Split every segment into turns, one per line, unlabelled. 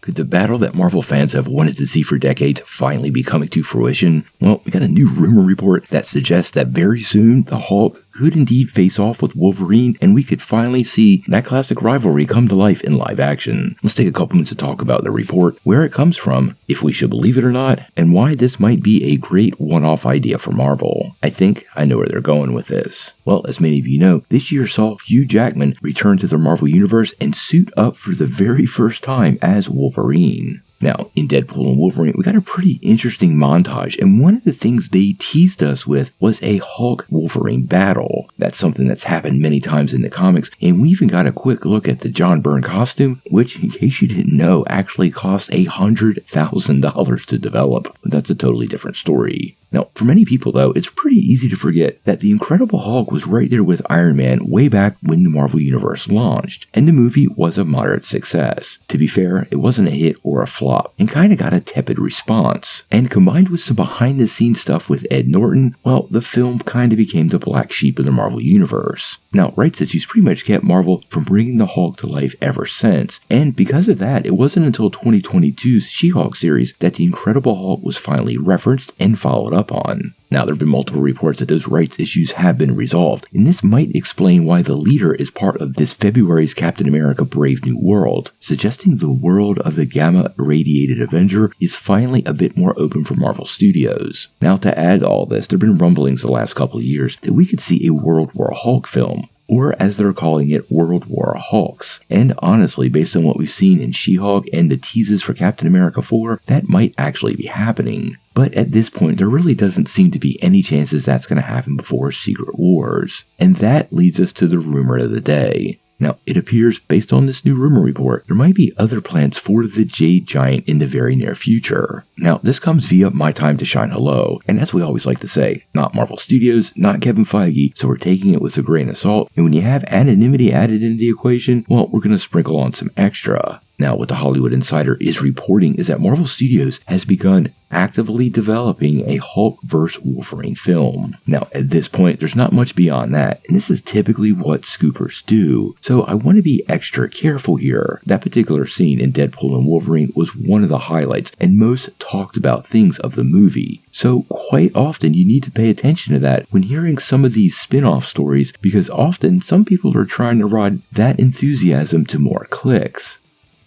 Could the battle that Marvel fans have wanted to see for decades finally be coming to fruition? Well, we got a new rumor report that suggests that very soon the Hulk could indeed face off with Wolverine, and we could finally see that classic rivalry come to life in live action. Let's take a couple minutes to talk about the report, where it comes from, if we should believe it or not, and why this might be a great one-off idea for Marvel. I think I know where they're going with this. Well, as many of you know, this year saw Hugh Jackman return to the Marvel Universe and suit up for the very first time as Wolverine. Now, in Deadpool and Wolverine, we got a pretty interesting montage, and one of the things they teased us with was a Hulk-Wolverine battle. That's something that's happened many times in the comics, and we even got a quick look at the John Byrne costume, which, in case you didn't know, actually cost $100,000 to develop, but that's a totally different story. Now, for many people though, it's pretty easy to forget that the Incredible Hulk was right there with Iron Man way back when the Marvel Universe launched, and the movie was a moderate success. To be fair, it wasn't a hit or a flop, and kinda got a tepid response. And combined with some behind the scenes stuff with Ed Norton, well, the film kinda became the black sheep of the Marvel Universe. Now, rights issues pretty much kept Marvel from bringing the Hulk to life ever since, and because of that, it wasn't until 2022's She-Hulk series that the Incredible Hulk was finally referenced and followed up on. Now, there have been multiple reports that those rights issues have been resolved, and this might explain why the leader is part of this February's Captain America Brave New World, suggesting the world of the gamma-irradiated Avenger is finally a bit more open for Marvel Studios. Now, to add to all this, there have been rumblings the last couple of years that we could see a World War Hulk film, or as they're calling it, World War Hulks. And honestly, based on what we've seen in She-Hulk and the teases for Captain America 4, that might actually be happening. But at this point, there really doesn't seem to be any chances that's going to happen before Secret Wars. And that leads us to the rumor of the day. Now, it appears, based on this new rumor report, there might be other plans for the Jade Giant in the very near future. Now, this comes via My Time to Shine Hello, and as we always like to say, not Marvel Studios, not Kevin Feige, so we're taking it with a grain of salt, and when you have anonymity added into the equation, well, we're going to sprinkle on some extra. Now, what the Hollywood Insider is reporting is that Marvel Studios has begun actively developing a Hulk vs. Wolverine film. Now, at this point, there's not much beyond that, and this is typically what scoopers do, so I want to be extra careful here. That particular scene in Deadpool and Wolverine was one of the highlights and most talked about things of the movie, so quite often you need to pay attention to that when hearing some of these spin-off stories, because often some people are trying to ride that enthusiasm to more clicks.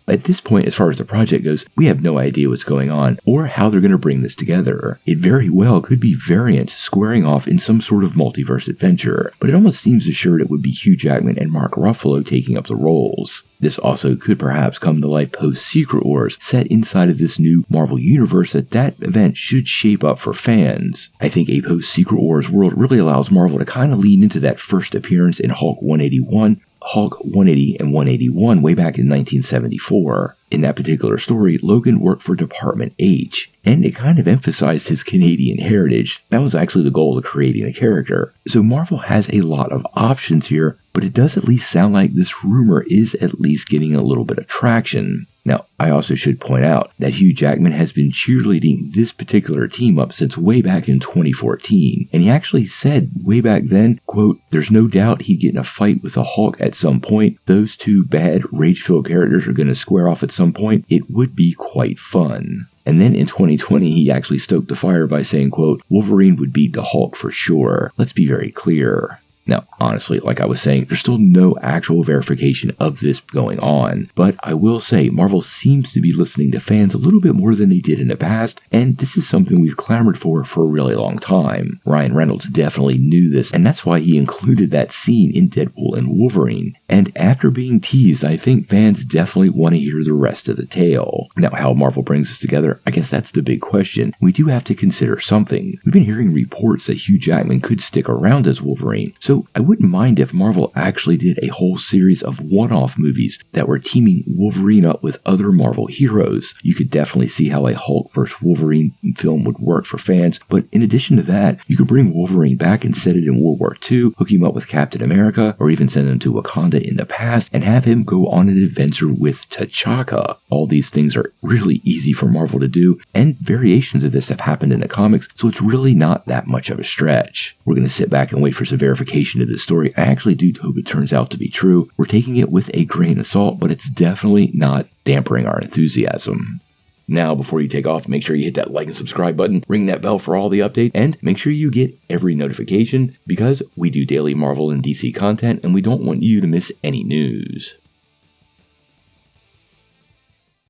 At this point, as far as the project goes, we have no idea what's going on or how they're going to bring this together. It very well could be variants squaring off in some sort of multiverse adventure, but it almost seems assured it would be Hugh Jackman and Mark Ruffalo taking up the roles. This also could perhaps come to life post-Secret Wars, set inside of this new Marvel Universe that event should shape up for fans. I think a post-Secret Wars world really allows Marvel to kind of lean into that first appearance in Hulk 181, Hulk 180 and 181 way back in 1974. In that particular story, Logan worked for Department H, and it kind of emphasized his Canadian heritage. That was actually the goal of creating the character. So Marvel has a lot of options here, but it does at least sound like this rumor is at least getting a little bit of traction. Now, I also should point out that Hugh Jackman has been cheerleading this particular team up since way back in 2014, and he actually said way back then, quote, "There's no doubt he'd get in a fight with the Hulk at some point. Those two bad, rage-filled characters are going to square off at some point. It would be quite fun." And then in 2020, he actually stoked the fire by saying, quote, "Wolverine would beat the Hulk for sure. Let's be very clear." Now, honestly, like I was saying, there's still no actual verification of this going on, but I will say Marvel seems to be listening to fans a little bit more than they did in the past, and this is something we've clamored for a really long time. Ryan Reynolds definitely knew this, and that's why he included that scene in Deadpool and Wolverine. And after being teased, I think fans definitely want to hear the rest of the tale. Now, how Marvel brings this together, I guess that's the big question. We do have to consider something. We've been hearing reports that Hugh Jackman could stick around as Wolverine, so I wouldn't mind if Marvel actually did a whole series of one-off movies that were teaming Wolverine up with other Marvel heroes. You could definitely see how a Hulk vs. Wolverine film would work for fans, but in addition to that, you could bring Wolverine back and set it in World War II, hook him up with Captain America, or even send him to Wakanda in the past and have him go on an adventure with T'Chaka. All these things are really easy for Marvel to do, and variations of this have happened in the comics, so it's really not that much of a stretch. We're going to sit back and wait for some verification explanation to this story. I actually do hope it turns out to be true. We're taking it with a grain of salt, but it's definitely not dampening our enthusiasm. Now, before you take off, make sure you hit that like and subscribe button, ring that bell for all the updates, and make sure you get every notification because we do daily Marvel and DC content and we don't want you to miss any news.